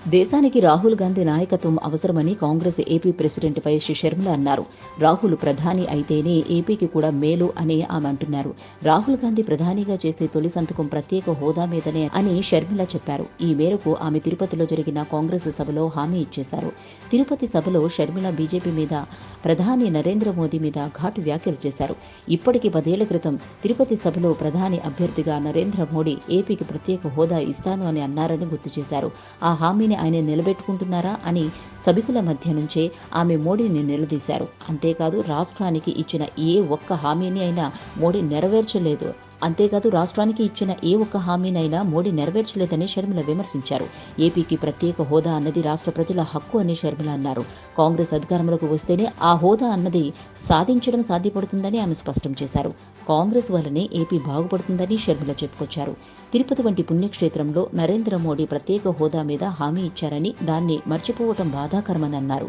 దేశానికి రాహుల్ గాంధీ నాయకత్వం అవసరమని Congress AP president YS Sharmila అన్నారు. రాహుల్ ప్రధాని అయితేనే ఏపీకి కూడా మేలు అని ఆమె అంటున్నారు. రాహుల్ గాంధీ ప్రధానిగా చేసే తొలి సంతకం ప్రత్యేక హోదా మీదనే అని షర్మిల చెప్పారు. ఈ మేరకు ఆమె తిరుపతిలో జరిగిన కాంగ్రెస్ సభలో హామీ ఇచ్చేశారు. తిరుపతి సభలో షర్మిల బీజేపీ మీద, ప్రధాని నరేంద్ర మోదీ మీద ఘాటు వ్యాఖ్యలు చేశారు. ఇప్పటికి 10 ఏళ్ల క్రితం తిరుపతి సభలో ప్రధాని అభ్యర్థిగా నరేంద్ర మోడీ ఏపీకి ప్రత్యేక హోదా ఇస్తాను అని అన్నారని గుర్తు చేశారు. ఆ హామీని ఆయన నిలబెట్టుకుంటున్నారా అని సభికుల మధ్య నుంచే ఆమె మోడీని నిలదీశారు. అంతేకాదు రాష్ట్రానికి ఇచ్చిన ఏ ఒక్క హామీని అయినా మోడీ నెరవేర్చలేదని షర్మిల విమర్శించారు. ఏపీకి ప్రత్యేక హోదా అన్నది రాష్ట్ర ప్రజల హక్కు అని షర్మిల అన్నారు. కాంగ్రెస్ అధికారంలోకి వస్తేనే ఆ హోదా అన్నది సాధించడం సాధ్యపడుతుందని ఆమె స్పష్టం చేశారు. కాంగ్రెస్ వల్లనే ఏపీ బాగుపడుతుందని షర్మిల చెప్పుకొచ్చారు. తిరుపతి వంటి పుణ్యక్షేత్రంలో నరేంద్ర మోడీ ప్రత్యేక హోదా మీద హామీ ఇచ్చారని, దాన్ని మర్చిపోవటం బాధాకరమని అన్నారు.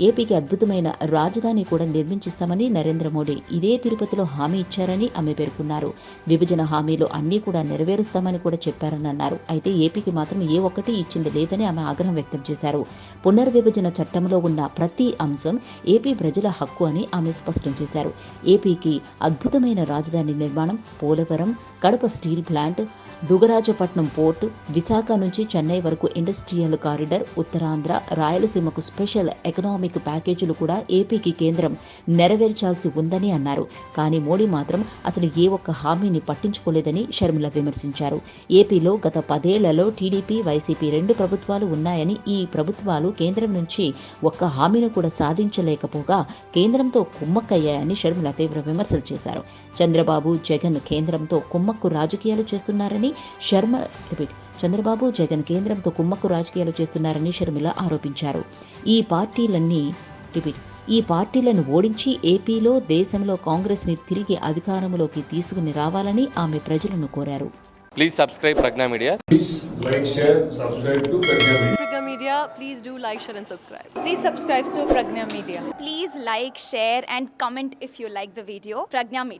ఏపీకి అద్భుతమైన రాజధాని కూడా నిర్మించిస్తామని నరేంద్ర మోడీ ఇదే తిరుపతిలో హామీ ఇచ్చారని ఆమె పేర్కొన్నారు. విభజన హామీలు అన్నీ కూడా నెరవేరుస్తామని కూడా చెప్పారని అన్నారు. అయితే ఏపీకి మాత్రం ఏ ఒక్కటి ఇచ్చింది లేదని ఆమె ఆగ్రహం వ్యక్తం చేశారు. పునర్విభజన చట్టంలో ఉన్న ప్రతి అంశం ఏపీ ప్రజల హక్కు అని ఆమె స్పష్టం చేశారు. ఏపీకి అద్భుతమైన రాజధాని నిర్మాణం, Polavaram, Kadapa steel plant, Dugarajapatnam port, Visakha నుంచి చెన్నై వరకు ఇండస్ట్రియల్ కారిడార్, ఉత్తరాంధ్ర, రాయలసీమకు స్పెషల్ ఎకనామిక్ ప్యాకేజీలు కూడా ఏపీకి కేంద్రం నెరవేర్చాల్సి ఉందని అన్నారు. కానీ మోడీ మాత్రం అసలు ఏ ఒక్క హామీని పట్టించుకోలేదని షర్మిల విమర్శించారు. ఏపీలో గత 10 ఏళ్లలో టీడీపీ, వైసీపీ 2 ప్రభుత్వాలు ఉన్నాయని, ఈ ప్రభుత్వాలు కేంద్రం నుంచి ఒక్క హామీని కూడా సాధించలేకపోగా కేంద్రంతో కుమ్మక్కయ్యాయని షర్మిల తీవ్ర విమర్శలు చేశారు. చంద్రబాబు, జగన్ కేంద్రంతో కుమ్మక్కు రాజకీయాలు చేస్తున్నారని షర్మిల ఆరోపించారు. ఈ పార్టీలను ఓడించి ఏపీలో, దేశంలో కాంగ్రెస్ ని తిరిగి అధికారంలోకి తీసుకుని రావాలని ఆమె ప్రజలను కోరారు. Please subscribe Pragna Media. Please like, share, subscribe to Pragna Media. Pragna Media, please do like, share and subscribe. Please subscribe to Pragna Media. Please like, share and comment if you like the video. Pragna Media.